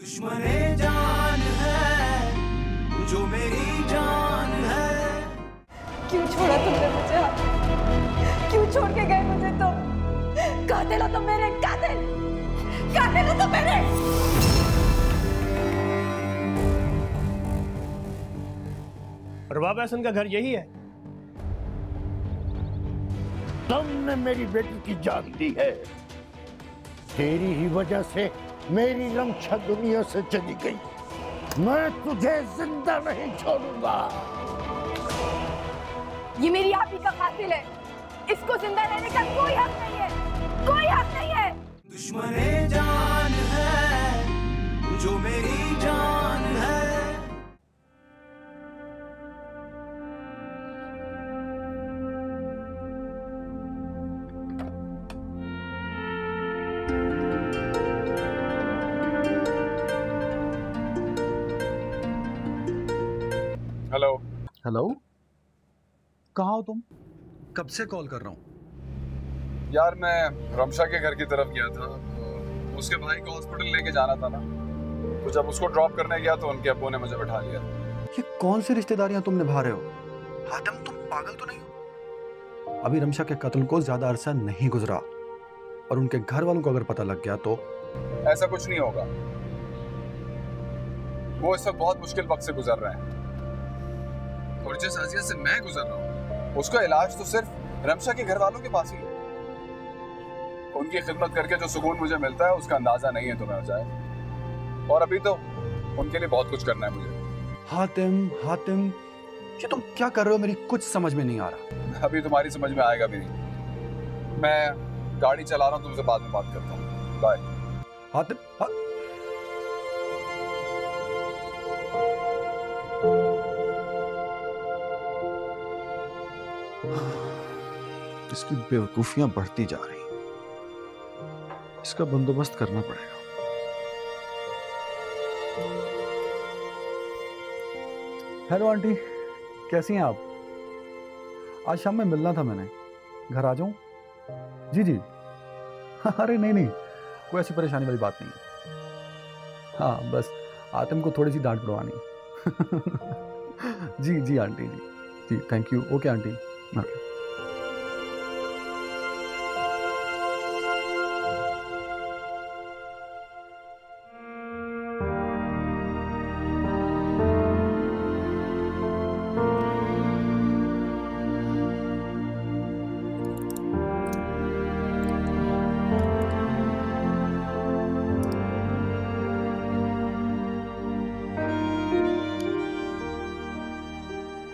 दुश्मने जान है जो मेरी जान है। क्यों छोड़ा तुमने मुझे? क्यों छोड़ के गए मुझे? तुम कातिल हो, तुम मेरे कातिल हो तुम मेरे। रबाब हसन का घर यही है? तुमने मेरी बेटी की जान दी है। तेरी ही वजह से मेरी लम्छा दुनिया से चली गई। मैं तुझे जिंदा नहीं छोड़ूंगा। ये मेरी आप ही का कातिल है। इसको जिंदा रहने का कोई हक नहीं है, कोई हक नहीं है। दुश्मने जान है जो मेरी जान है। हेलो। हेलो, कहाँ हो तुम? कब से कॉल कर रहा हूँ। यार मैं रमशा के घर की तरफ गया था, उसके भाई को हॉस्पिटल लेके जाना था ना, तो जब उसको ड्रॉप करने गया तो उनके अब्बू ने मुझे बैठा लिया। ये कौन सी रिश्तेदारियां तुम निभा रहे हो? हातिम, तुम पागल तो नहीं हो? अभी रमशा के कत्ल को ज्यादा अरसा नहीं गुजरा और उनके घर वालों को अगर पता लग गया तो ऐसा कुछ नहीं होगा। वो इस वक्त बहुत मुश्किल वक्त से गुजर रहे हैं और जिस अजियत से मैं गुजर रहा हूँ उसका इलाज तो सिर्फ रमशा के घर वालों के पास ही है। उनकी खिदमत करके जो सुकून मुझे मिलता है उसका अंदाजा नहीं है तुम्हें अजाए, और अभी तो उनके लिए बहुत कुछ करना है मुझे। हातिम, ये तुम क्या कर रहे हो? मेरी कुछ समझ में नहीं आ रहा। अभी तुम्हारी समझ में आएगा भी नहीं। मैं गाड़ी चला रहा हूँ, तुमसे बाद में बात करता हूँ। बाय। हातिम, इसकी बेवकूफियां बढ़ती जा रही, इसका बंदोबस्त करना पड़ेगा। हेलो आंटी, कैसी हैं आप? आज शाम में मिलना था मैंने, घर आ जाऊं? जी। अरे नहीं, कोई ऐसी परेशानी वाली बात नहीं है। हाँ, बस आतिम को थोड़ी सी डांट पड़वानी। जी आंटी, जी thank you. Okay aunty. Okay.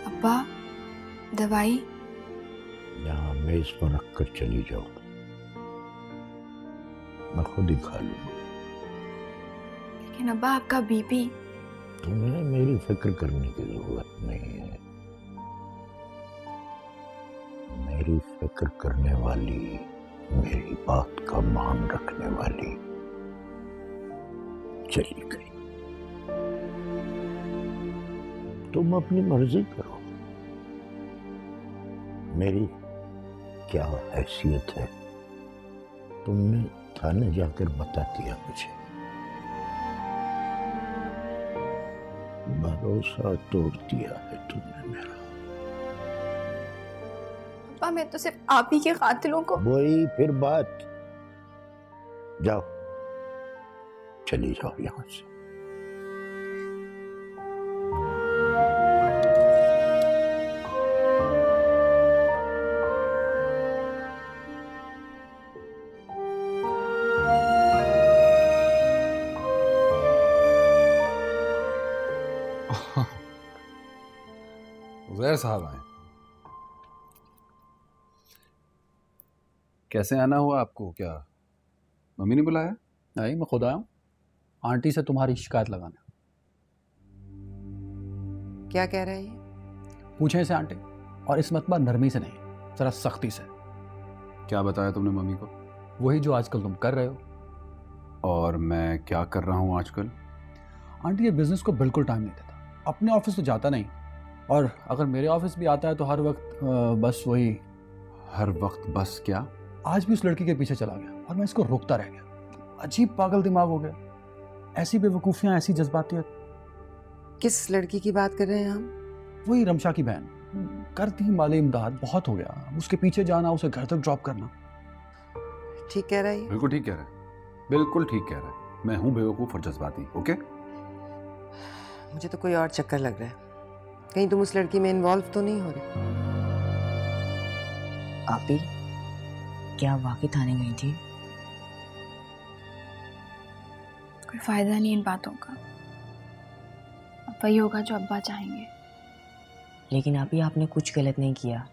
अब्बा, दवाई? यहाँ मेज पर रख कर चली जाओ, मैं खुद ही खा लूंगा। लेकिन अब्बा, आपका बीपी। तुम्हें मेरी फिक्र करने की जरूरत नहीं है। मेरी फिक्र करने वाली, मेरी बात का मान रखने वाली चली गई। तुम अपनी मर्जी करो। मेरी क्या हैसियत है तुमने थाने जाकर बता दिया मुझे। भरोसा तोड़ दिया है तुमने मेरा। पापा, मैं तो सिर्फ आप ही के कातिलों को। वही फिर बात। जाओ, चली जाओ यहां से। उज़ैर साहब आए। कैसे आना हुआ आपको? क्या मम्मी ने बुलाया? नहीं, मैं खुद आया हूँ आंटी से तुम्हारी शिकायत लगाने। क्या कह रहे हैं? पूछें इसे आंटी, और इस मतबा नरमी से नहीं, जरा सख्ती से। क्या बताया तुमने मम्मी को? वही जो आजकल तुम कर रहे हो। और मैं क्या कर रहा हूँ आजकल? आंटी ये बिजनेस को बिल्कुल टाइम नहीं देता, अपने ऑफिस तो जाता नहीं, और अगर मेरे ऑफिस भी आता है तो हर वक्त बस वही। हर वक्त बस क्या? आज भी उस लड़की के पीछे चला गया और मैं इसको रोकता रह गया। अजीब पागल दिमाग हो गया। ऐसी बेवकूफियां, ऐसी जज्बातियत। किस लड़की की बात कर रहे हैं हम? वही रमशा की बहन। करती माली इमदाद, बहुत हो गया। उसके पीछे जाना, उसे घर तक ड्रॉप करना। ठीक कह रहा है? बिल्कुल ठीक कह रहा है, बिल्कुल ठीक कह रहा है। मैं हूं बेवकूफ और जज्बाती। ओके, मुझे तो कोई और चक्कर लग रहा है। कहीं तुम उस लड़की में इन्वॉल्व तो नहीं हो रहे? आपी, क्या आप वाकई थाने गई थी? कोई फायदा नहीं इन बातों का। अब वही होगा जो अब्बा चाहेंगे। लेकिन आपी, आपने कुछ गलत नहीं किया।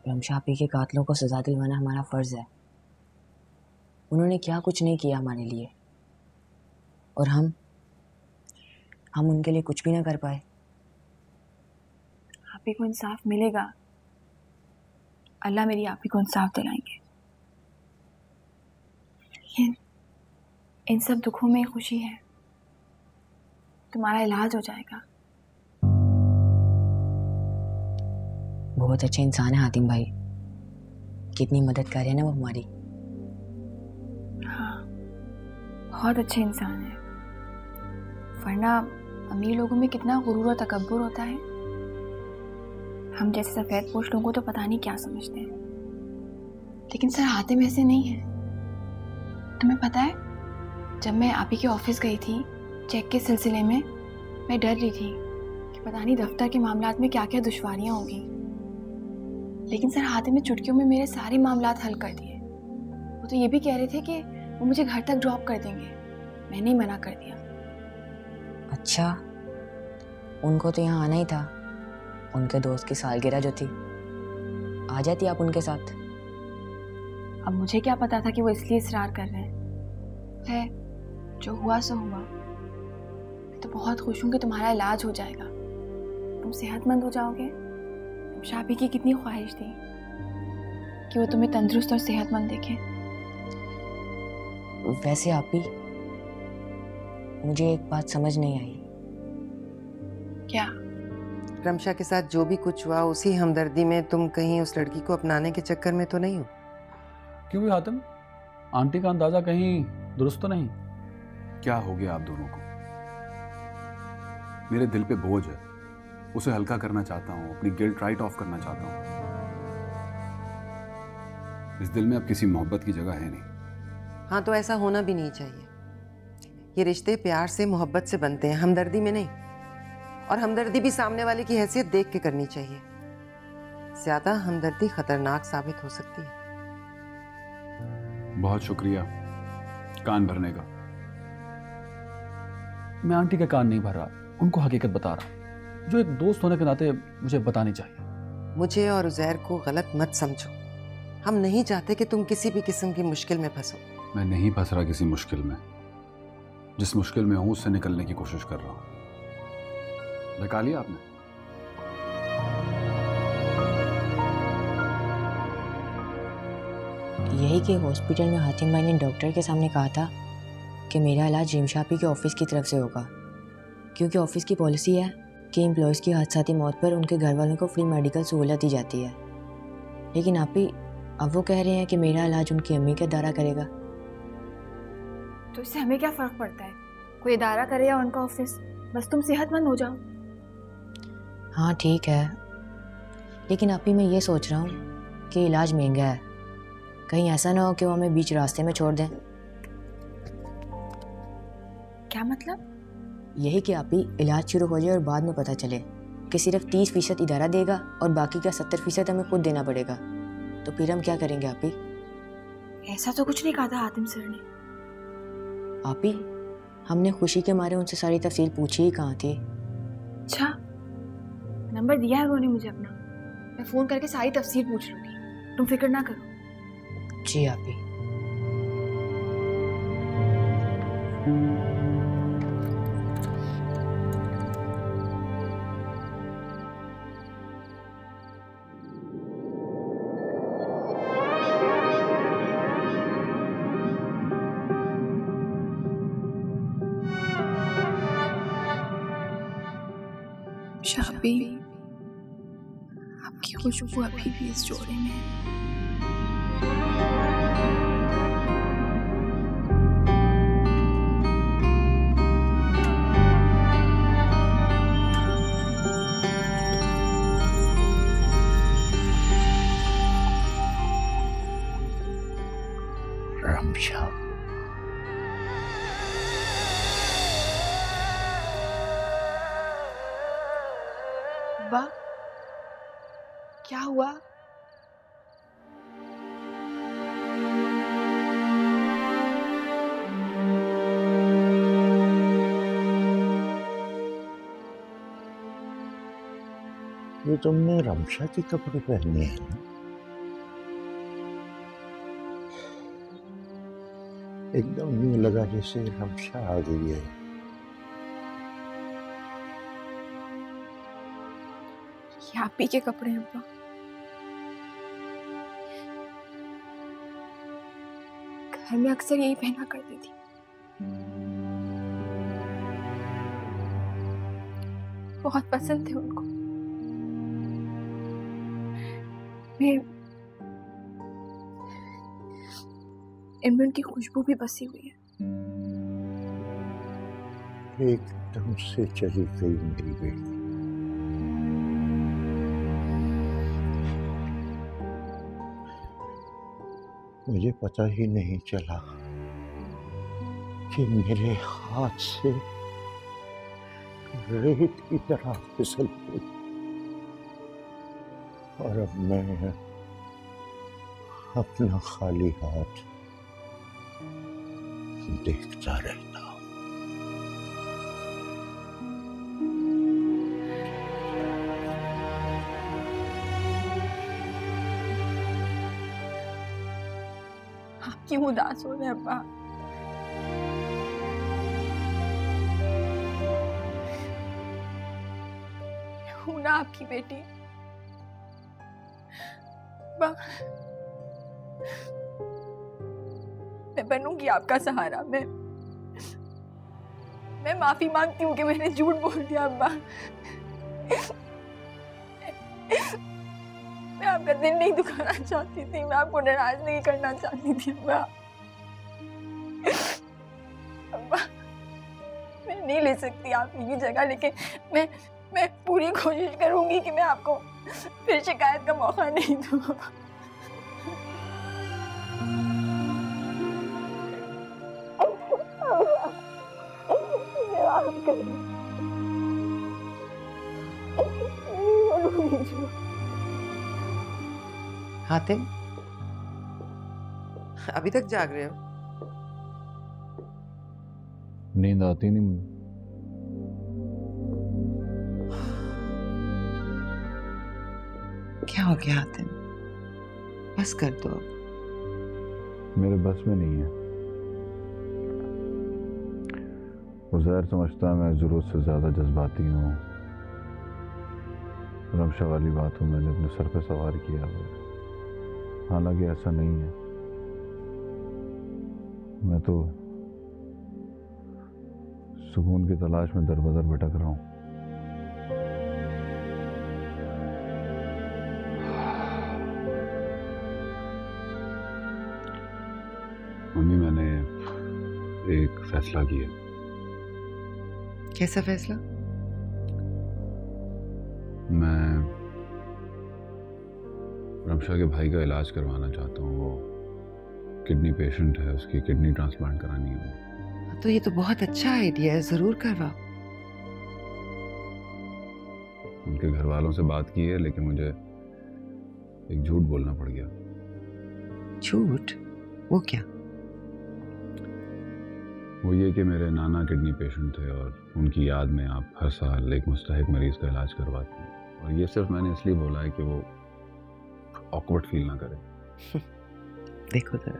रमशा आपी के कातलों को सजा दिलवाना हमारा फर्ज है। उन्होंने क्या कुछ नहीं किया हमारे लिए, और हम उनके लिए कुछ भी ना कर पाए। आपी को इंसाफ मिलेगा। अल्लाह मेरी आपी को इंसाफ दिलाएंगे। इन सब दुखों में खुशी है। तुम्हारा इलाज हो जाएगा। बहुत अच्छे इंसान है हातिम भाई। कितनी मदद कर रहे हैं ना वो हमारी। हाँ, बहुत अच्छे इंसान है। वरना अमीर लोगों में कितना गुरूर और तकब्बुर होता है। हम जैसे सफ़ेद पोश लोगों को तो पता नहीं क्या समझते हैं। लेकिन सर हातिम ऐसे नहीं है। तुम्हें पता है, जब मैं आप ही के ऑफिस गई थी चेक के सिलसिले में, मैं डर रही थी कि पता नहीं दफ्तर के मामलात में क्या क्या दुश्वारियां होंगी। लेकिन सर हातिम ने चुटकियों में मेरे सारे मामलात हल कर दिए। वो तो ये भी कह रहे थे कि वो मुझे घर तक ड्रॉप कर देंगे। मैंने ही मना कर दिया। अच्छा, उनको तो यहाँ आना ही था। उनके दोस्त की सालगिरह जो थी, आ जाती आप उनके साथ। अब मुझे क्या पता था कि वो इसलिए इसरार कर रहे हैं। है, जो हुआ सो हुआ। मैं तो बहुत खुश हूँ कि तुम्हारा इलाज हो जाएगा। तुम सेहतमंद हो जाओगे। शाबी की कितनी ख्वाहिश थी कि वो तुम्हें तंदुरुस्त और सेहतमंद देखे। वैसे आप भी, मुझे एक बात समझ नहीं आई। क्या? रमशा के साथ जो भी कुछ हुआ, उसी हमदर्दी में तुम कहीं उस लड़की को अपनाने के चक्कर में तो नहीं हो? क्यों भी हातिम, आंटी का अंदाजा कहीं दुरुस्त तो नहीं? क्या हो गया आप दोनों को? मेरे दिल पे बोझ है, उसे हल्का करना चाहता हूं, अपनी गिल्ट राइट ऑफ करना चाहता हूं। इस दिल में अब किसी मोहब्बत की जगह है नहीं। हाँ, तो ऐसा होना भी नहीं चाहिए। ये रिश्ते प्यार से, मोहब्बत से बनते हैं, हमदर्दी में नहीं। और हमदर्दी भी सामने वाले की हैसियत देख के करनी चाहिए। ज्यादा हमदर्दी खतरनाक साबित हो सकती है। बहुत शुक्रिया कान भरने का। मैं आंटी के कान नहीं भर रहा, उनको हकीकत बता रहा, जो एक दोस्त होने के नाते मुझे बतानी चाहिए। मुझे और उज़ैर को गलत मत समझो। हम नहीं चाहते कि तुम किसी भी किस्म की मुश्किल में फंसो। मैं नहीं फंस रहा किसी मुश्किल में। जिस मुश्किल में हूं उससे निकलने की कोशिश कर रहा हूं। बता लिया आपने? यही कि हॉस्पिटल में हातिम भाई ने डॉक्टर के सामने कहा था कि मेरा इलाज रिमशापी के ऑफिस की तरफ से होगा, क्योंकि ऑफिस की पॉलिसी है कि एम्प्लॉयज़ की हादसाती मौत पर उनके घर वालों को फ्री मेडिकल सहूलत दी जाती है। लेकिन आप ही अब वो कह रहे हैं कि मेरा इलाज उनकी अम्मी का इदारा करेगा। तो इससे हमें क्या फ़र्क पड़ता है, कोई इदारा करे या उनका ऑफिस? बस तुम सेहतमंद हो जाओ। हाँ ठीक है, लेकिन आप ही मैं ये सोच रहा हूँ कि इलाज महंगा है। कहीं ऐसा ना हो कि वो हमें बीच रास्ते में छोड़ दें। क्या मतलब? यही कि आप ही इलाज शुरू हो जाए और बाद में पता चले कि सिर्फ 30% इदारा देगा और बाकी का 70% हमें खुद देना पड़ेगा। तो फिर हम क्या करेंगे आप ही? ऐसा तो कुछ नहीं कहा था हातिम सर ने। आप ही, हमने खुशी के मारे उनसे सारी तफसील पूछी ही कहाँ थी। अच्छा, नंबर दिया है उन्होंने मुझे अपना। मैं फ़ोन करके सारी तफसील पूछ लूँगी, तुम फिक्र ना करो। जी आप ही। शाबी, आपकी खुशबू अभी भी इस जोड़े में है। अब्बा, क्या हुआ? ये तुमने रमशा के कपड़े पहने हैं ना? एकदम यूं लगा जैसे रमशा आ गई है। ये आप ही के कपड़े हैं अब्बा। घर में अक्सर यही पहना करती थी। बहुत पसंद थे उनको। इनमें उनकी खुशबू भी बसी हुई है। एकदम से चली गई मेरी बेटी। मुझे पता ही नहीं चला कि मेरे हाथ से रेत की तरह फिसल गई, और अब मैं अपना खाली हाथ देखता रहता हूं। आप क्यों उदास हो रहे हैं अब्बा? हूं ना आपकी बेटी। अब्बा, मैं बनूंगी आपका सहारा। मैं माफी मांगती हूँ कि मैंने झूठ बोल दिया अब्बा। मैं आपका दिल नहीं दुखाना चाहती थी, मैं आपको नाराज नहीं करना चाहती थी अब्बा। अब्बा, मैं नहीं ले सकती आपकी जगह, लेकिन मैं पूरी कोशिश करूंगी कि मैं आपको फिर शिकायत का मौका नहीं दूंगा। हातिम, अभी तक जाग रहे हो? नींद आती नहीं मुझे। क्या हो गया हातिम? बस कर दो। मेरे बस में नहीं है। उज़ैर समझता है मैं ज़रूरत से ज़्यादा जज्बाती हूँ। रमशा वाली बात हो मैंने अपने सर पे सवार किया है, हालांकि ऐसा नहीं है। मैं तो सुकून की तलाश में दर बदर भटक रहा हूँ। मम्मी, मैंने एक फैसला किया। कैसा फैसला? मैं रमशा के भाई का इलाज करवाना चाहता हूँ। वो किडनी पेशेंट है, उसकी किडनी ट्रांसप्लांट करानी है। तो ये तो बहुत अच्छा आइडिया है, जरूर करवाओ। उनके घर वालों से बात की है, लेकिन मुझे एक झूठ बोलना पड़ गया। झूठ? वो क्या? वो ये कि मेरे नाना किडनी पेशेंट थे और उनकी याद में आप हर साल एक मुस्तहिक मरीज का इलाज करवाते हैं। और ये सिर्फ मैंने इसलिए बोला है कि वो ऑकवर्ड फील ना करे। देखो जरा,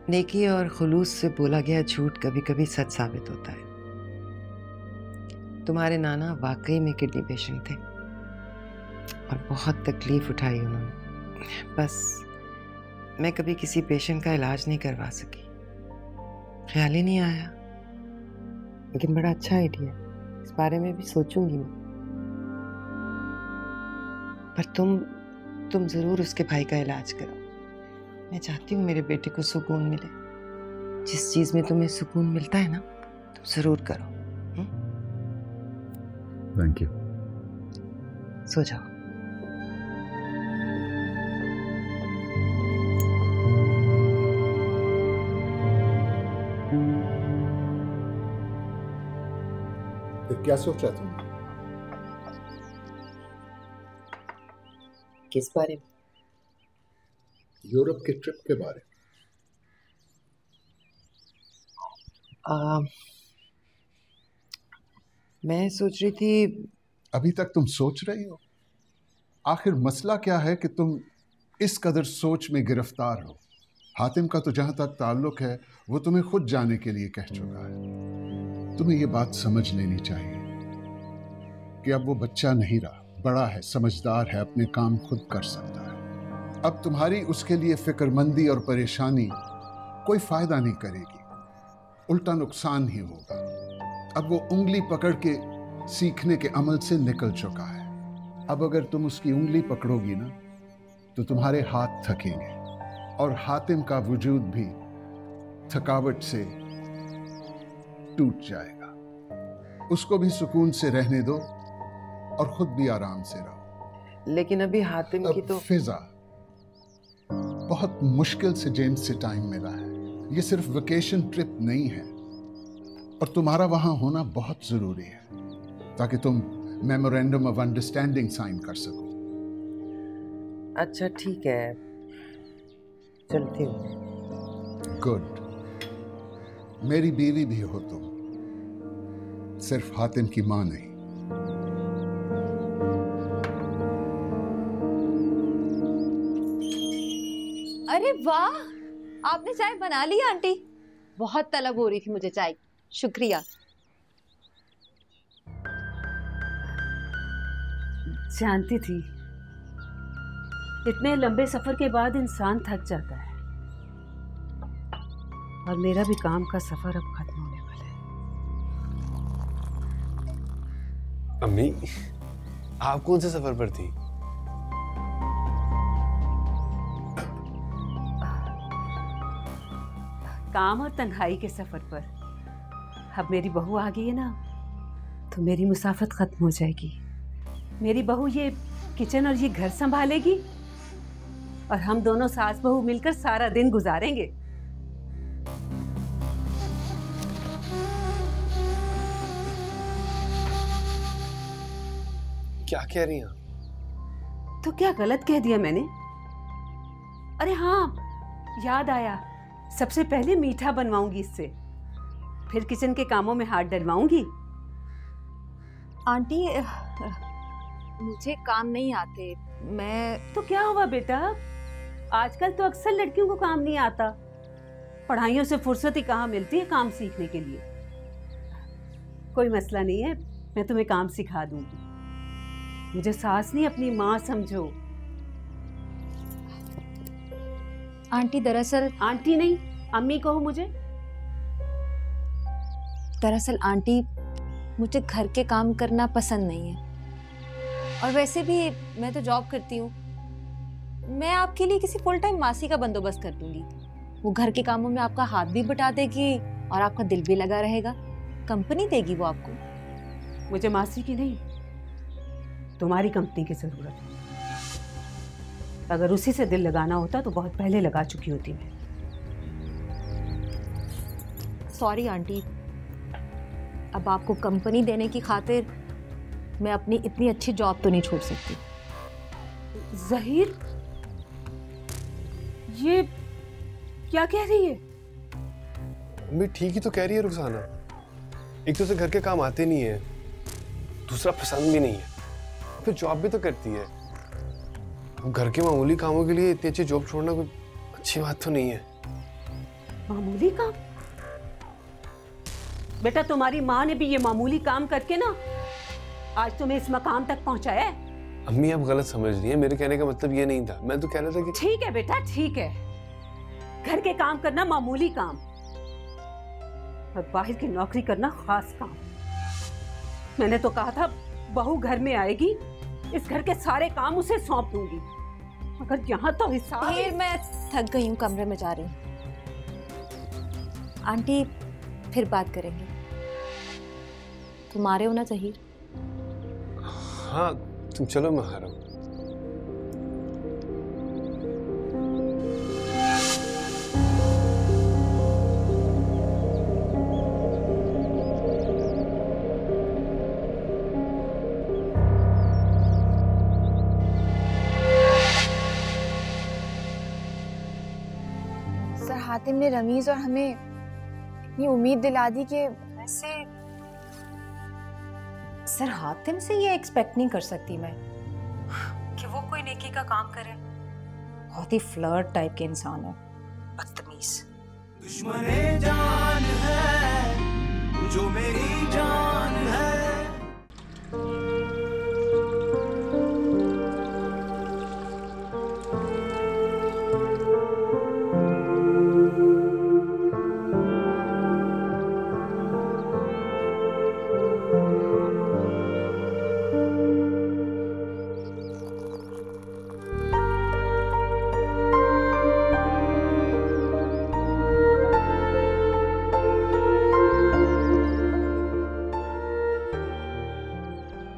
नेकी और खुलूस से बोला गया झूठ कभी कभी सच साबित होता है। तुम्हारे नाना वाकई में किडनी पेशेंट थे और बहुत तकलीफ उठाई उन्होंने। बस मैं कभी किसी पेशेंट का इलाज नहीं करवा सकी, ख्याल ही नहीं आया। लेकिन बड़ा अच्छा आइडिया, इस बारे में भी सोचूंगी मैं। पर तुम जरूर उसके भाई का इलाज करो। मैं चाहती हूँ मेरे बेटे को सुकून मिले। जिस चीज में तुम्हें सुकून मिलता है ना, तुम जरूर करो। Thank you. सो जाओ। क्या सोचा तुमने? किस बारे में? यूरोप के ट्रिप के बारे में। मैं सोच रही थी। अभी तक तुम सोच रही हो? आखिर मसला क्या है कि तुम इस कदर सोच में गिरफ्तार हो? हातिम का तो जहां तक ताल्लुक है वो तुम्हें खुद जाने के लिए कह चुका है। तुम्हें ये बात समझ लेनी चाहिए कि अब वो बच्चा नहीं रहा, बड़ा है, समझदार है, अपने काम खुद कर सकता है। अब तुम्हारी उसके लिए फिक्रमंदी और परेशानी कोई फायदा नहीं करेगी, उल्टा नुकसान ही होगा। अब वो उंगली पकड़ के सीखने के अमल से निकल चुका है। अब अगर तुम उसकी उंगली पकड़ोगी ना तो तुम्हारे हाथ थकेंगे और हातिम का वजूद भी थकावट से टूट जाएगा। उसको भी सुकून से रहने दो और खुद भी आराम से रहो। लेकिन अभी हातिम की तो फिजा, बहुत मुश्किल से जेम्स से टाइम मिला है। ये सिर्फ वेकेशन ट्रिप नहीं है और तुम्हारा वहां होना बहुत जरूरी है ताकि तुम मेमोरेंडम ऑफ अंडरस्टैंडिंग साइन कर सको। अच्छा ठीक है, चलती हूँ। गुड। मेरी बीवी भी हो तुम, सिर्फ हातिम की मां नहीं। अरे वाह, आपने चाय बना ली आंटी? बहुत तलब हो रही थी मुझे चाय। शुक्रिया। जानती थी इतने लंबे सफर के बाद इंसान थक जाता है और मेरा भी काम का सफर अब खत्म होने वाला है। अम्मी, आप कौन से सफर पर थी? काम और तन्हाई के सफर पर। अब मेरी बहू आ गई है ना, तो मेरी मुसाफत खत्म हो जाएगी। मेरी बहू ये किचन और ये घर संभालेगी और हम दोनों सास बहू मिलकर सारा दिन गुजारेंगे। क्या कह रही हैं? तो क्या गलत कह दिया मैंने? अरे हाँ, याद आया, सबसे पहले मीठा बनवाऊंगी इससे, फिर किचन के कामों में हाथ डलवाऊंगी। आंटी, मुझे काम नहीं आते। मैं तो क्या हुआ बेटा, आजकल तो अक्सर लड़कियों को काम नहीं आता। पढ़ाइयों से फुर्सत ही कहाँ मिलती है काम सीखने के लिए। कोई मसला नहीं है, मैं तुम्हें काम सिखा दूंगी। मुझे सास नहीं, अपनी माँ समझो। आंटी दरअसल आंटी नहीं, अम्मी कहो मुझे। दरअसल आंटी, मुझे घर के काम करना पसंद नहीं है और वैसे भी मैं तो जॉब करती हूँ। मैं आपके लिए किसी फुल टाइम मासी का बंदोबस्त कर दूंगी। वो घर के कामों में आपका हाथ भी बटा देगी और आपका दिल भी लगा रहेगा। कंपनी देगी वो आपको। मुझे मासी की नहीं, तुम्हारी कंपनी की जरूरत है। अगर उसी से दिल लगाना होता तो बहुत पहले लगा चुकी होती मैं। सॉरी आंटी, अब आपको कंपनी देने की खातिर मैं अपनी इतनी अच्छी जॉब तो नहीं छोड़ सकती। ज़हीर, ये क्या कह रही है? अम्मी ठीक ही तो कह रही है रुखसाना। एक तो उसे घर के काम आते नहीं है, दूसरा पसंद भी नहीं है, फिर जॉब भी तो करती है। अब घर के मामूली कामों के लिए इतनी अच्छी जॉब छोड़ना कोई अच्छी बात तो नहीं है। मामूली काम? बेटा, तुम्हारी माँ ने भी ये मामूली काम करके ना आज तुम्हें इस मकाम तक पहुंचाया है। अम्मी आप गलत समझ रही हैं, मेरे कहने का मतलब ये नहीं था। मैं तो कह रहा था कि ठीक है बेटा, ठीक है, घर के काम करना मामूली काम और बाहर की नौकरी करना खास काम। मैंने तो कहा था बहू घर में आएगी, इस घर के सारे काम उसे सौंप दूंगी, मगर यहाँ तो हिसाब। फिर मैं थक गई हूँ, कमरे में जा रही हूँ। आंटी, फिर बात करेंगे। तुम आ रहे हो ना ज़हीर? हाँ तुम चलो, मैं आ रहा हूँ। हातिम ने रमीज और हमें इतनी उम्मीद दिला दी कि वैसे सर हातिम से ये एक्सपेक्ट नहीं कर सकती मैं कि वो कोई नेकी का काम करे। बहुत ही फ्लर्ट टाइप के इंसान है, बदतमीज। दुश्मने जान है जो मेरी जान है।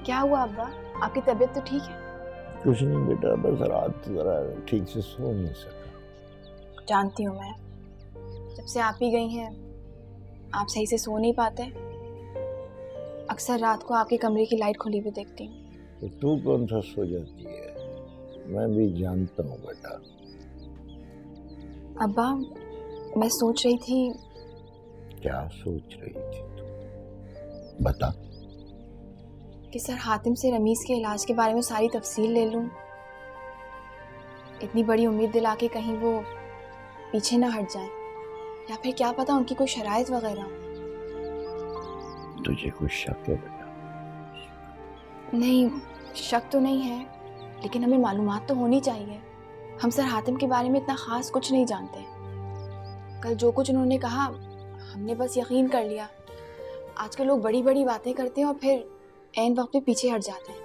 क्या हुआ अब्बा, आपकी तबीयत तो ठीक है? कुछ नहीं बेटा, बस रात जरा ठीक से सो नहीं सका। जानती हूँ मैं, जब से आप ही गई हैं आप सही से सो नहीं पाते। अक्सर रात को आपके कमरे की लाइट खुली भी देखती हूँ। तो तू कौन सा सो जाती है, मैं भी जानता हूँ बेटा। अब्बा मैं सोच रही थी। क्या सोच रही थी तू, बता। कि सर हातिम से रमीज के इलाज के बारे में सारी तफसील ले लूं। इतनी बड़ी उम्मीद दिला के कहीं वो पीछे ना हट जाए, या फिर क्या पता उनकी कोई शराइत वगैरह। तुझे कुछ शक है बेटा? नहीं, शक तो नहीं है, लेकिन हमें मालूमात तो होनी चाहिए। हम सर हातिम के बारे में इतना खास कुछ नहीं जानते। कल जो कुछ उन्होंने कहा हमने बस यकीन कर लिया। आजकल लोग बड़ी बड़ी बातें करते हैं और फिर ऐन वक्त पे पीछे हट जाते हैं।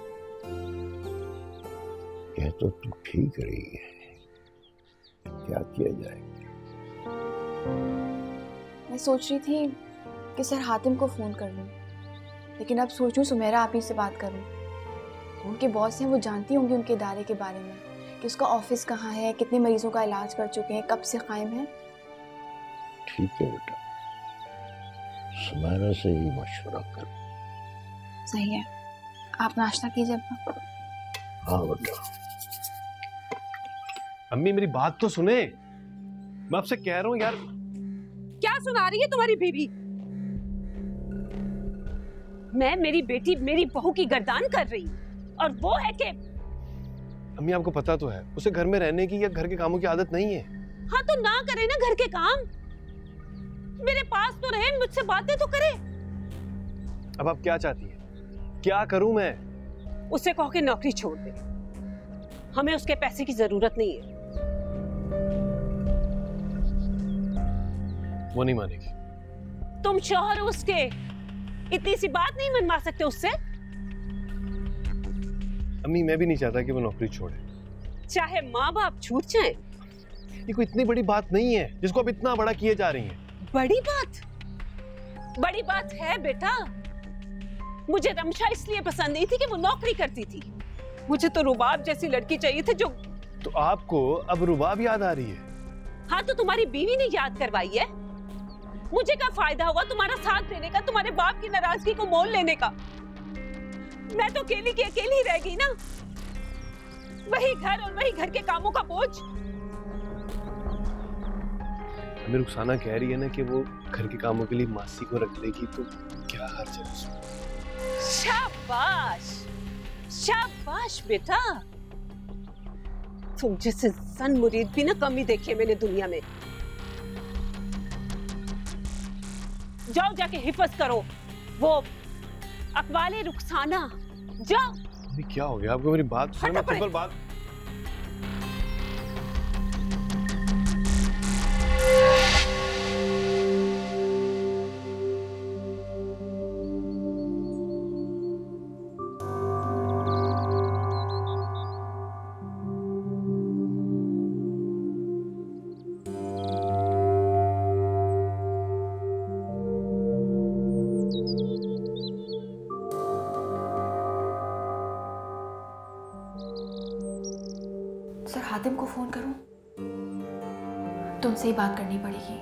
कह तो तू ठीक रही है, क्या किया जाए? मैं सोच रही थी कि सर हातिम को फोन कर लूं, लेकिन अब सोचूं सुमेरा आप ही से बात करूं। उनके बॉस हैं, वो जानती होंगी उनके इदारे के बारे में कि उसका ऑफिस कहाँ है, कितने मरीजों का इलाज कर चुके हैं, कब से कायम है। ठीक है बेटा, सुमेरा से ही मशवरा कर। सही है, आप नाश्ता कीजिए अपना। हाँ बेटा। अम्मी मेरी बात तो सुने, मैं आपसे कह रहा हूँ यार। क्या सुना रही है तुम्हारी बीवी? मैं मेरी बेटी मेरी बहू की गर्दान कर रही और वो है कि अम्मी आपको पता तो है उसे घर में रहने की या घर के कामों की आदत नहीं है। हाँ तो ना करे ना घर के काम, मेरे पास तो रहे, मुझसे बातें तो करे। अब आप क्या चाहती हैं, क्या करूं मैं? उसे कहो कि नौकरी छोड़ दे, हमें उसके पैसे की जरूरत नहीं है। वो नहीं मानेगी। तुम शौहर उसके, इतनी सी बात नहीं मनवा सकते उससे? अम्मी मैं भी नहीं चाहता कि वो नौकरी छोड़े, चाहे माँ बाप छूट जाए। ये कोई इतनी बड़ी बात नहीं है जिसको आप इतना बड़ा किए जा रही हैं। बड़ी बात, बड़ी बात है बेटा। मुझे रमशा इसलिए पसंद नहीं थी कि वो नौकरी करती थी, मुझे तो रुबाब जैसी लड़की चाहिए थी जो। तो आपको अब रुबाब याद आ रही है? हाँ तो तुम्हारी बीवी ने याद करवाई है। मुझे क्या फायदा हुआ तुम्हारा साथ देने का, तुम्हारे बाप की नाराजगी को मोल लेने का? मैं तो अकेली की अकेली रह गई ना, वही घर और वही घर के कामों का बोझ। मेरी रुखसाना कह रही है ना कि वो घर के कामों के लिए मासी को रख लेगी, तो क्या हर्ज है उसमें? शाबाश शाबाश बेटा, तुम जैसे सन मुरीद भी ना कमी देखी है मैंने दुनिया में। जाओ जाके हिफाजत करो वो अकवाले रुखसाना, जाओ। अभी क्या हो गया आपको? मेरी बात सुनो, सिंपल बात। सर हातिम को फोन करूं? तुमसे ही बात करनी पड़ेगी।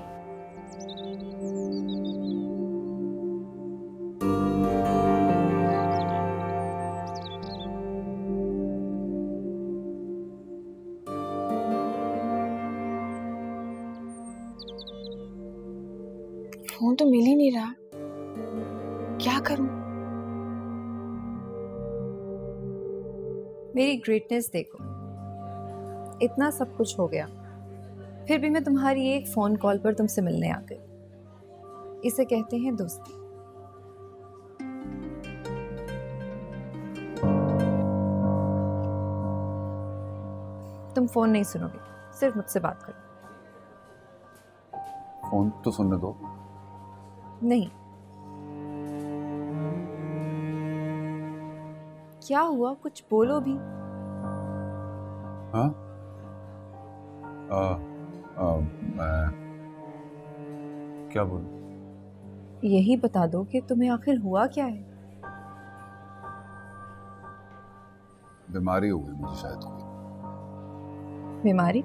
क्या करूं? मेरी ग्रेटनेस देखो, इतना सब कुछ हो गया फिर भी मैं तुम्हारी एक फोन कॉल पर तुमसे मिलने आ गई। इसे कहते हैं दोस्ती। तुम फोन नहीं सुनोगे, सिर्फ मुझसे बात करो। फोन तो सुनने दो। नहीं। क्या हुआ, कुछ बोलो भी। हाँ? मैं क्या बोलूं? यही बता दो कि तुम्हें आखिर हुआ क्या है। बीमारी हो गई मुझे शायद कोई। बीमारी?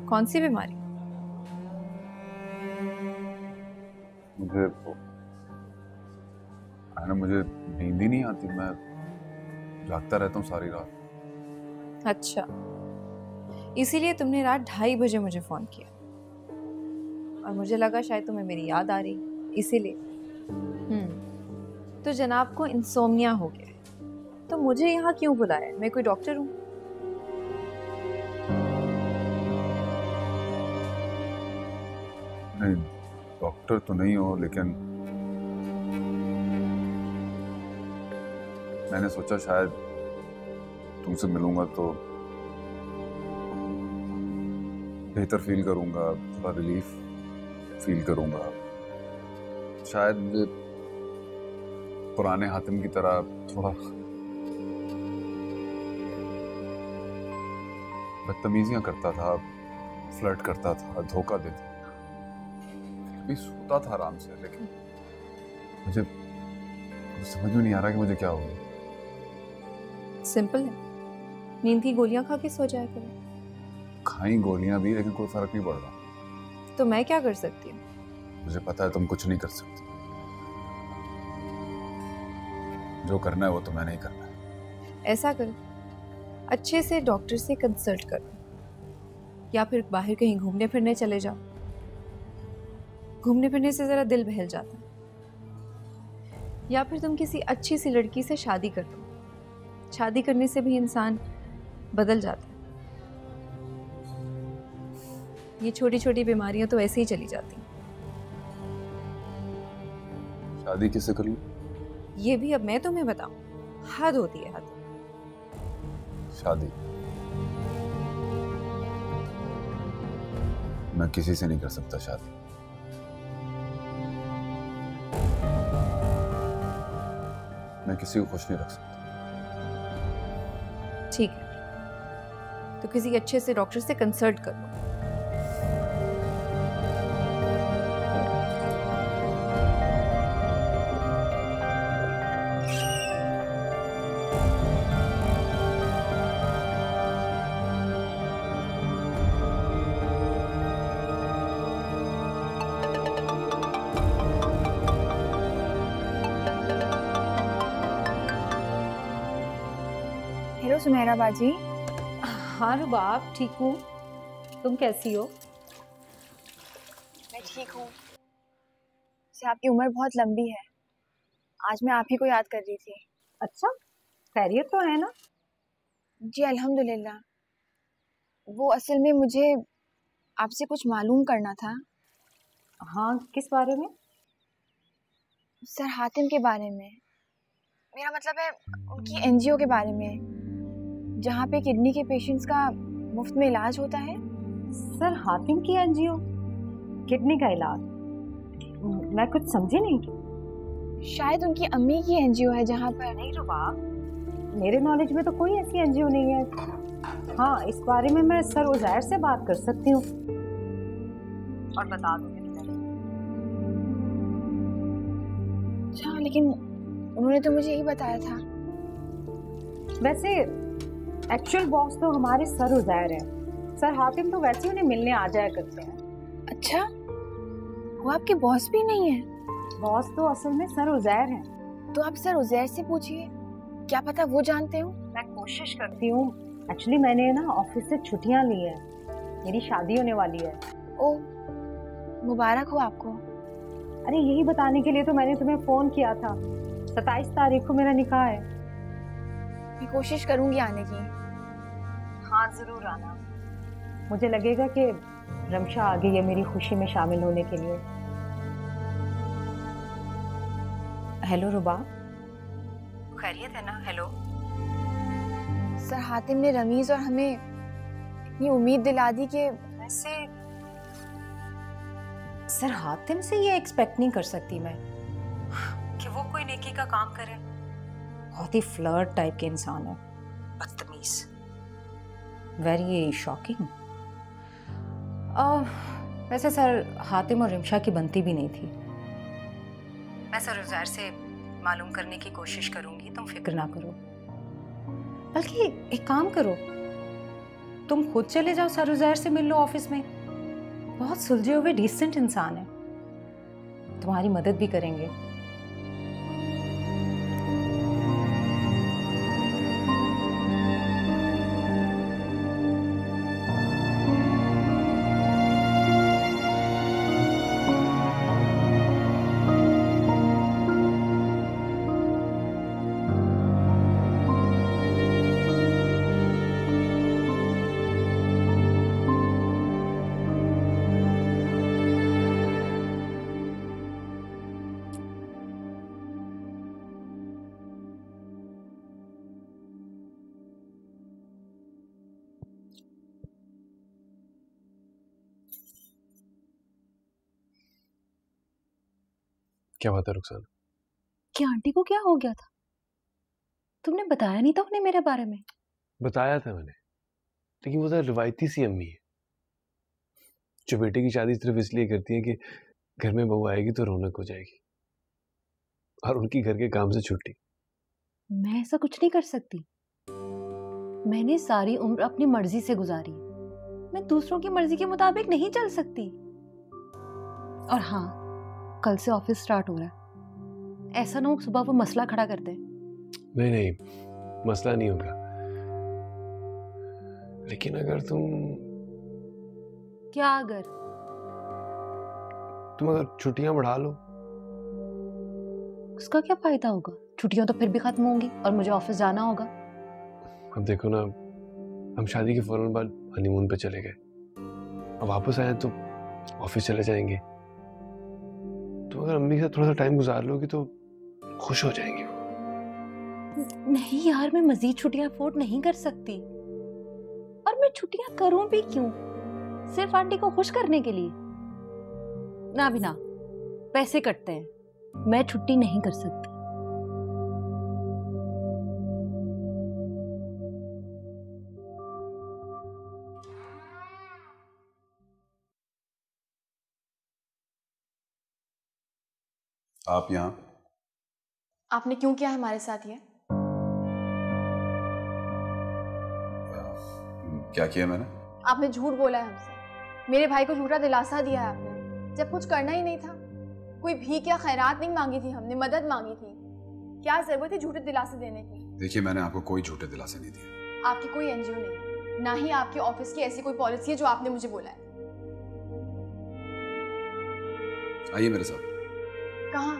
कौन सी बीमारी? मुझे नींद ही नहीं आती, मैं जागता रहता हूँ सारी रात। अच्छा, इसीलिए तुमने रात 2:30 बजे मुझे फोन किया और मुझे लगा शायद तुम्हें मेरी याद आ रही, इसीलिए। तो जनाब को इंसोम्निया हो गया है, तो मुझे यहाँ क्यों बुलाया? मैं कोई डॉक्टर हूँ? नहीं, डॉक्टर तो नहीं हो, लेकिन मैंने सोचा शायद तुमसे मिलूंगा तो बेहतर फील करूंगा, थोड़ा रिलीफ फील करूंगा। शायद मुझे पुराने हातिम की तरह थोड़ा बदतमीजियां करता था, फ्लर्ट करता था, धोखा देता, भी सोता था आराम से, लेकिन मुझे समझ में नहीं आ रहा कि मुझे क्या हुआ। सिंपल है, नींद की गोलियां खा के सो जाया करो। खाई गोलियां भी, लेकिन कोई फर्क नहीं पड़ रहा। तो मैं क्या कर सकती हूँ? मुझे पता है तुम कुछ नहीं कर सकती। जो करना है वो तो मैंने ही करना है। ऐसा करो, अच्छे से डॉक्टर से कंसल्ट करो, या फिर बाहर कहीं घूमने फिरने चले जाओ। घूमने फिरने से जरा दिल बहल जाता है। या फिर तुम किसी अच्छी सी लड़की से शादी कर लो। शादी करने से भी इंसान बदल जाता है। ये छोटी छोटी बीमारियां तो ऐसे ही चली जाती हैं। शादी किससे कर लूं? ये भी अब मैं तुम्हें बताऊं? हद होती है, हद। शादी मैं किसी से नहीं कर सकता शादी। मैं किसी को खुश नहीं रख सकता। ठीक है, तो किसी अच्छे से डॉक्टर से कंसल्ट कर लो। हेलो सुमेरा बाजी। हाँ रुबाब, ठीक हूँ। तुम कैसी हो? मैं ठीक हूँ। वैसे आपकी उम्र बहुत लंबी है। आज मैं आप ही को याद कर रही थी। अच्छा, खैरियत तो है ना? जी अल्हम्दुलिल्लाह। वो असल में मुझे आपसे कुछ मालूम करना था। हाँ, किस बारे में? सर हातिम के बारे में। मेरा मतलब है उनकी एनजीओ के बारे में, जहाँ पे किडनी के पेशेंट्स का मुफ्त में इलाज होता है। सर हातिम की एनजीओ? किडनी का इलाज? मैं कुछ समझी नहीं। शायद उनकी अम्मी की एनजीओ है जहाँ पर। नहीं रुबाब, मेरे नॉलेज में तो कोई ऐसी एनजीओ नहीं है। हाँ, इस बारे में मैं सर उजैर से बात कर सकती हूँ और बता दूंगी। अच्छा, लेकिन उन्होंने तो मुझे यही बताया था। वैसे एक्चुअल बॉस तो हमारे सर उजैर हैं। सर हातिम तो वैसे उन्हें मिलने आ जाया करते हैं। अच्छा, वो आपके बॉस भी नहीं है? बॉस तो असल में सर उजैर हैं। तो आप सर उजैर से पूछिए, क्या पता वो जानते हो। मैं कोशिश करती हूँ। एक्चुअली मैंने ना ऑफिस से छुट्टियाँ ली हैं, मेरी शादी होने वाली है। ओह, मुबारक हो आपको। अरे यही बताने के लिए तो मैंने तुम्हें फोन किया था। 27 तारीख को मेरा निकाह है। मैं कोशिश करूंगी आने की। हाँ जरूर आना। मुझे लगेगा कि रमशा आ गई है मेरी खुशी में शामिल होने के लिए। हेलो रुबा, खैरियत है ना? हेलो सर, हातिम ने रमीज और हमें इतनी उम्मीद दिला दी कि वैसे सर हातिम से ये एक्सपेक्ट नहीं कर सकती मैं कि वो कोई नेकी का काम करे। बहुत ही फ्लर्ट टाइप के इंसान है, बदतमीज, वेरी शॉकिंग। वैसे सर हातिम और रिमशा की बनती भी नहीं थी। मैं सर उज़ैर से मालूम करने की कोशिश करूंगी, तुम फिक्र ना करो। बल्कि एक काम करो, तुम खुद चले जाओ सर उज़ैर से मिल लो ऑफिस में। बहुत सुलझे हुए डिसेंट इंसान है, तुम्हारी मदद भी करेंगे। क्या बात है रुखसाना? कि आंटी को क्या हो गया था? तुमने बताया नहीं था उन्हें मेरे बारे में? बताया था मैंने, लेकिन वो तो रिवायती सी अम्मी है जो बेटे की शादी सिर्फ इसलिए करती है कि घर में बहू आएगी तो रौनक हो जाएगी, और उनकी घर के काम से छुट्टी। मैं ऐसा कुछ नहीं कर सकती। मैंने सारी उम्र अपनी मर्जी से गुजारी, मैं दूसरों की मर्जी के मुताबिक नहीं चल सकती। और हाँ, कल से ऑफिस स्टार्ट हो रहा है, ऐसा ना हो सुबह वो मसला खड़ा कर दे। नहीं नहीं, मसला नहीं होगा, लेकिन अगर क्या अगर छुट्टियां बढ़ा लो, उसका क्या फायदा होगा? छुट्टियां तो फिर भी खत्म होंगी और मुझे ऑफिस जाना होगा। अब देखो ना, हम शादी के फौरन बाद हनीमून पे चले गए, अब वापस आए तो ऑफिस चले जाएंगे, तो अगर अम्मी के साथ थोड़ा सा टाइम गुजार लोगी तो खुश हो जाएंगी वो। नहीं यार, मैं मजीद छुट्टियां अफोर्ड नहीं कर सकती, और मैं छुट्टियां करूं भी क्यों? सिर्फ आंटी को खुश करने के लिए? ना भी ना, पैसे कटते हैं, मैं छुट्टी नहीं कर सकती। आप यहाँ? आपने क्यों किया हमारे साथ ये? क्या किया मैंने? आपने झूठ बोला है हमसे, मेरे भाई को झूठा दिलासा दिया है आपने, जब कुछ करना ही नहीं था। कोई भीख या खैरात नहीं मांगी थी हमने, मदद मांगी थी। क्या जरूरत है झूठे दिलासे देने की? देखिए, मैंने आपको कोई झूठे दिलासे नहीं दिए। आपकी कोई एनजीओ नहीं, ना ही आपके ऑफिस की ऐसी कोई पॉलिसी है जो आपने मुझे बोला है। आइए मेरे साथ। कहाँ?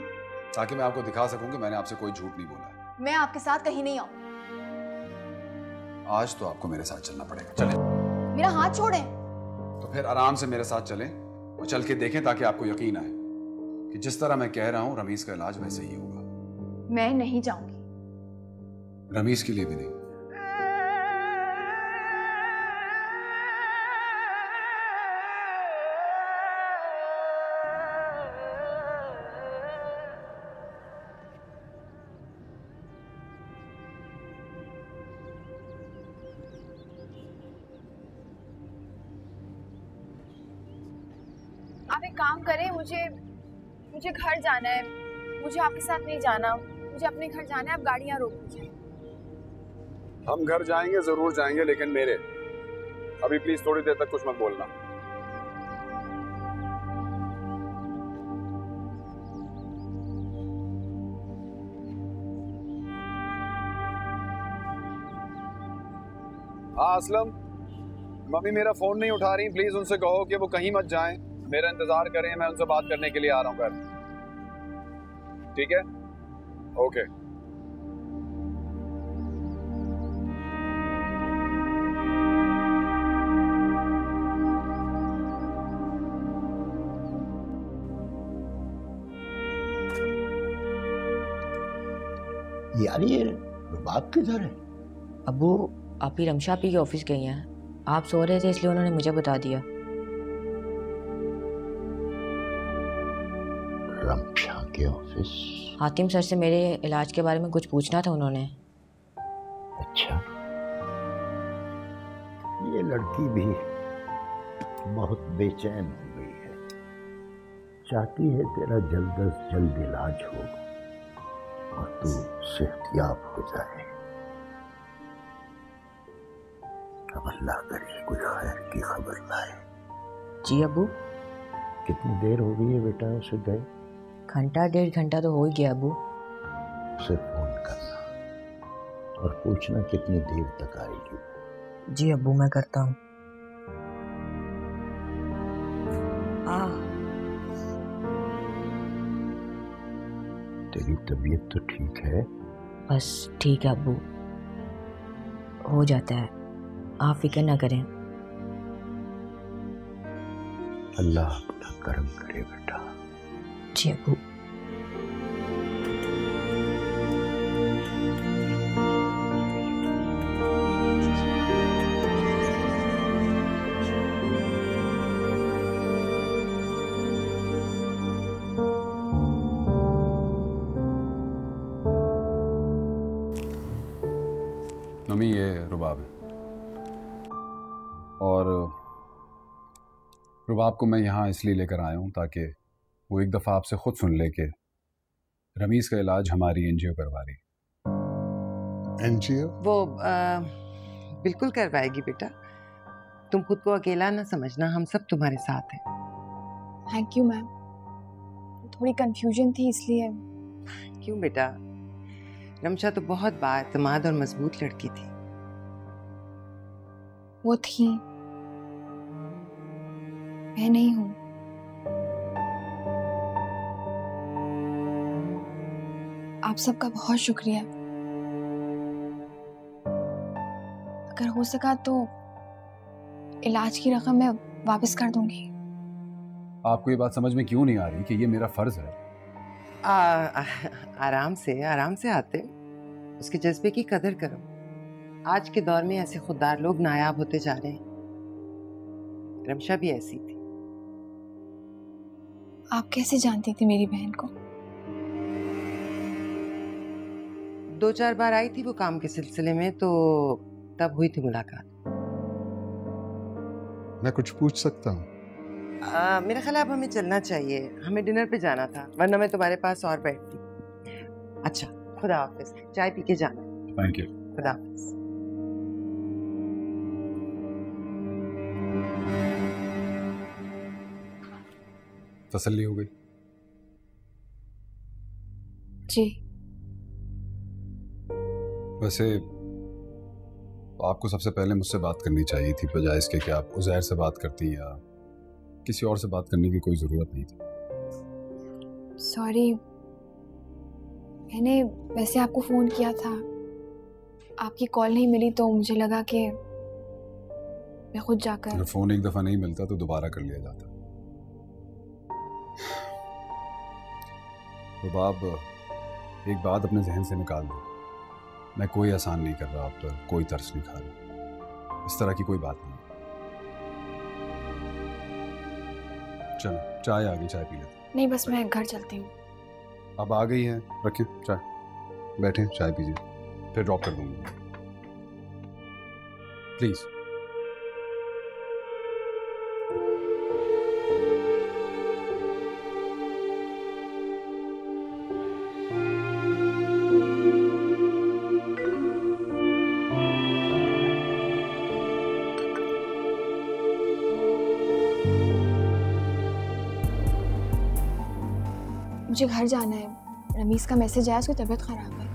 ताकि मैं आपको दिखा सकूं कि मैंने आपसे कोई झूठ नहीं बोला है। मैं आपके साथ कहीं नहीं आऊं। आज तो आपको मेरे साथ चलना पड़ेगा। चलें। मेरा हाथ छोड़ें। तो फिर आराम से मेरे साथ चलें और चल के देखें, ताकि आपको यकीन आए कि जिस तरह मैं कह रहा हूं रमीज का इलाज वैसे ही होगा। मैं नहीं जाऊंगी। रमीज के लिए भी नहीं। आप एक काम करें, मुझे घर जाना है, मुझे आपके साथ नहीं जाना, मुझे अपने घर जाना है। आप गाड़ियां रोक दीजिए। हम घर जाएंगे, जरूर जाएंगे, लेकिन मेरे। अभी प्लीज थोड़ी देर तक कुछ मत बोलना। हाँ असलम, मम्मी मेरा फोन नहीं उठा रही, प्लीज उनसे कहो कि वो कहीं मत जाएं, मेरा इंतजार करें, मैं उनसे बात करने के लिए आ रहा हूँ घर। ठीक है? ओके। यार ये रुबाब किधर है? अबू आप ही रमशा आपी के ऑफिस गई हैं। आप सो रहे थे इसलिए उन्होंने मुझे बता दिया। रमशा के ऑफिस? हातिम सर से मेरे इलाज के बारे में कुछ पूछना था उन्होंने। अच्छा, ये लड़की भी बहुत बेचैन हो गई है, चाहती है तेरा जल्द अज जल्द इलाज हो और तू सेहतयाब हो जाए। अब अल्लाह करे कोई खैर की खबर लाए। जी अबू। कितनी देर हो गई है बेटा उसे गए? घंटा 1.5 घंटा तो हो ही गया अबू। उसे फोन करना और पूछना कितनी देर तक आएगी। जी अबू मैं करता हूँ। तेरी तबीयत तो ठीक है? बस ठीक है अबू, हो जाता है, आप फिक्र ना करें। अल्लाह अपना करम करे बेटा। जी अबू। मम्मी ये रुबाब है, और रुबाब को मैं यहाँ इसलिए लेकर आया हूँ ताकि वो एक दफ़ा आपसे खुद सुन ले कि रमीज़ का इलाज हमारी एनजीओ करवा रही। एनजीओ? वो बिल्कुल करवाएगी बेटा, तुम खुद को अकेला ना समझना, हम सब तुम्हारे साथ हैं। थैंक यू मैम, थोड़ी कंफ्यूजन थी इसलिए। क्यों बेटा, रमशा तो बहुत बाएतमाद और मजबूत लड़की थी। वो थी, मैं नहीं हूं। आप सबका बहुत शुक्रिया। अगर हो सका तो इलाज की रकम मैं वापस कर दूंगी। आपको ये बात समझ में क्यों नहीं आ रही कि ये मेरा फर्ज है? आराम से आते, उसके जज्बे की कदर करो। आज के दौर में ऐसे खुददार लोग नायाब होते जा रहे हैं। रमशा भी ऐसी थी। आप कैसे जानती थी मेरी बहन को? 2-4 बार आई थी वो काम के सिलसिले में, तो तब हुई थी मुलाकात। मैं कुछ पूछ सकता हूँ? मेरा ख्याल अब हमें चलना चाहिए, हमें डिनर पे जाना था, वरना मैं तुम्हारे पास और बैठती। अच्छा, खुदा हाफिज, चाय पी के जाना। Thank you. खुदा हाफिज। तसल्ली हो गई? जी। वैसे आपको सबसे पहले मुझसे बात करनी चाहिए थी, बजाय इसके कि आप उज़ैर से बात करती या किसी और से बात करने की कोई ज़रूरत नहीं थी। सॉरी, मैंने वैसे आपको फ़ोन किया था, आपकी कॉल नहीं मिली तो मुझे लगा कि मैं खुद जाकर। अगर फ़ोन एक दफ़ा नहीं मिलता तो दोबारा कर लिया जाता। रुबाब, एक बात अपने जहन से निकाल दो, मैं कोई एहसान नहीं कर रहा आप पर, कोई तरस नहीं खा रहा, इस तरह की कोई बात नहीं। चलो चाय आ गई, चाय पी लेते। नहीं, बस मैं घर चलती हूँ। अब आ गई है, रखें चाय, बैठें चाय पीजिए, फिर ड्रॉप कर दूंगा प्लीज़। मुझे घर जाना है, रमीज़ का मैसेज आया, उसकी तबीयत खराब है।